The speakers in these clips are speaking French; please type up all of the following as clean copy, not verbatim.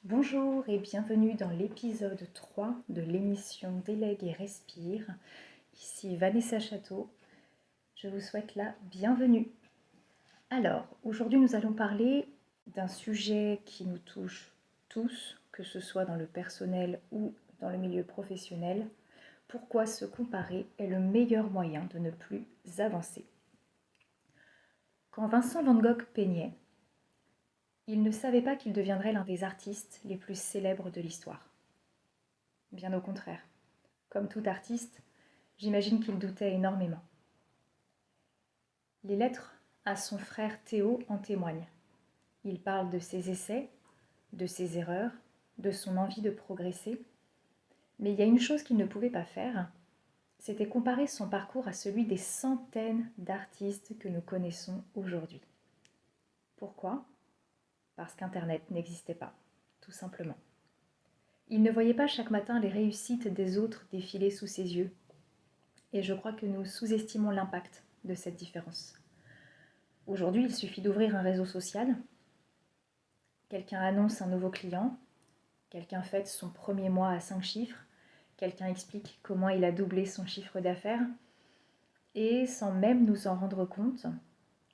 Bonjour et bienvenue dans l'épisode 3 de l'émission Délègue et Respire. Ici Vanessa Château, je vous souhaite la bienvenue. Alors, aujourd'hui nous allons parler d'un sujet qui nous touche tous, que ce soit dans le personnel ou dans le milieu professionnel. Pourquoi se comparer est le meilleur moyen de ne plus avancer. Quand Vincent van Gogh peignait, il ne savait pas qu'il deviendrait l'un des artistes les plus célèbres de l'histoire. Bien au contraire. Comme tout artiste, j'imagine qu'il doutait énormément. Les lettres à son frère Théo en témoignent. Il parle de ses essais, de ses erreurs, de son envie de progresser. Mais il y a une chose qu'il ne pouvait pas faire, c'était comparer son parcours à celui des centaines d'artistes que nous connaissons aujourd'hui. Pourquoi ? Parce qu'Internet n'existait pas, tout simplement. Il ne voyait pas chaque matin les réussites des autres défiler sous ses yeux. Et je crois que nous sous-estimons l'impact de cette différence. Aujourd'hui, il suffit d'ouvrir un réseau social, quelqu'un annonce un nouveau client, quelqu'un fête son premier mois à 5 chiffres, quelqu'un explique comment il a doublé son chiffre d'affaires, et sans même nous en rendre compte,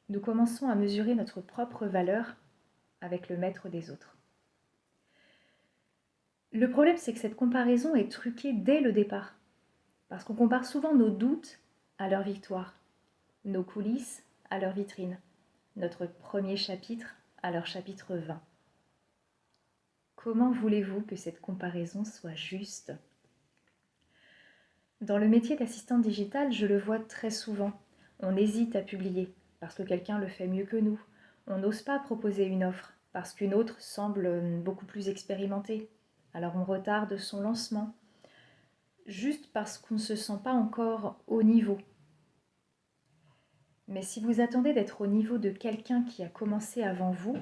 nous commençons à mesurer notre propre valeur avec le maître des autres. Le problème, c'est que cette comparaison est truquée dès le départ, parce qu'on compare souvent nos doutes à leur victoire, nos coulisses à leur vitrine, notre premier chapitre à leur chapitre 20. Comment voulez-vous que cette comparaison soit juste ? Dans le métier d'assistante digitale, je le vois très souvent. On hésite à publier parce que quelqu'un le fait mieux que nous. On n'ose pas proposer une offre parce qu'une autre semble beaucoup plus expérimentée. Alors on retarde son lancement juste parce qu'on ne se sent pas encore au niveau. Mais si vous attendez d'être au niveau de quelqu'un qui a commencé avant vous,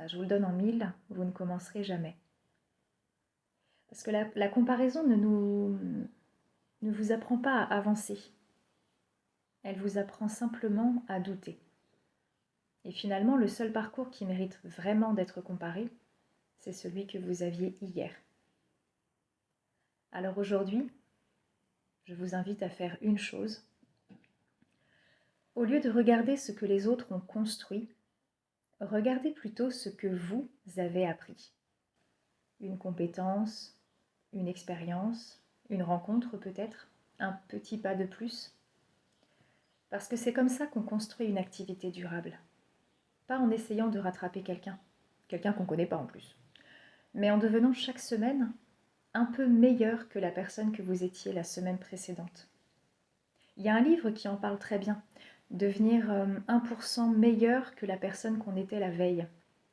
je vous le donne en mille, vous ne commencerez jamais. Parce que la comparaison ne vous apprend pas à avancer. Elle vous apprend simplement à douter. Et finalement, le seul parcours qui mérite vraiment d'être comparé, c'est celui que vous aviez hier. Alors aujourd'hui, je vous invite à faire une chose. Au lieu de regarder ce que les autres ont construit, regardez plutôt ce que vous avez appris. Une compétence, une expérience, une rencontre peut-être, un petit pas de plus. Parce que c'est comme ça qu'on construit une activité durable. Pas en essayant de rattraper quelqu'un qu'on ne connaît pas en plus, mais en devenant chaque semaine un peu meilleur que la personne que vous étiez la semaine précédente. Il y a un livre qui en parle très bien, devenir 1% meilleur que la personne qu'on était la veille.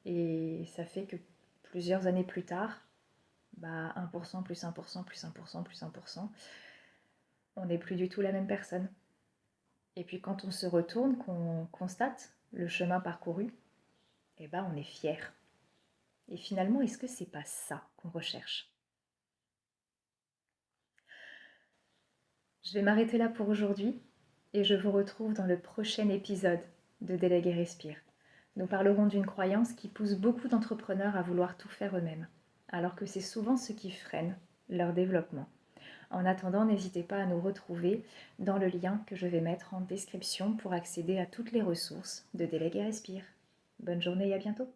Et ça fait que plusieurs années plus tard, 1% plus 1% plus 1% plus 1%, on n'est plus du tout la même personne. Et puis quand on se retourne, qu'on constate le chemin parcouru, on est fier. Et finalement, est-ce que c'est pas ça qu'on recherche ? Je vais m'arrêter là pour aujourd'hui et je vous retrouve dans le prochain épisode de Délègue et Respire. Nous parlerons d'une croyance qui pousse beaucoup d'entrepreneurs à vouloir tout faire eux-mêmes, alors que c'est souvent ce qui freine leur développement. En attendant, n'hésitez pas à nous retrouver dans le lien que je vais mettre en description pour accéder à toutes les ressources de Délègue et Respire. Bonne journée et à bientôt.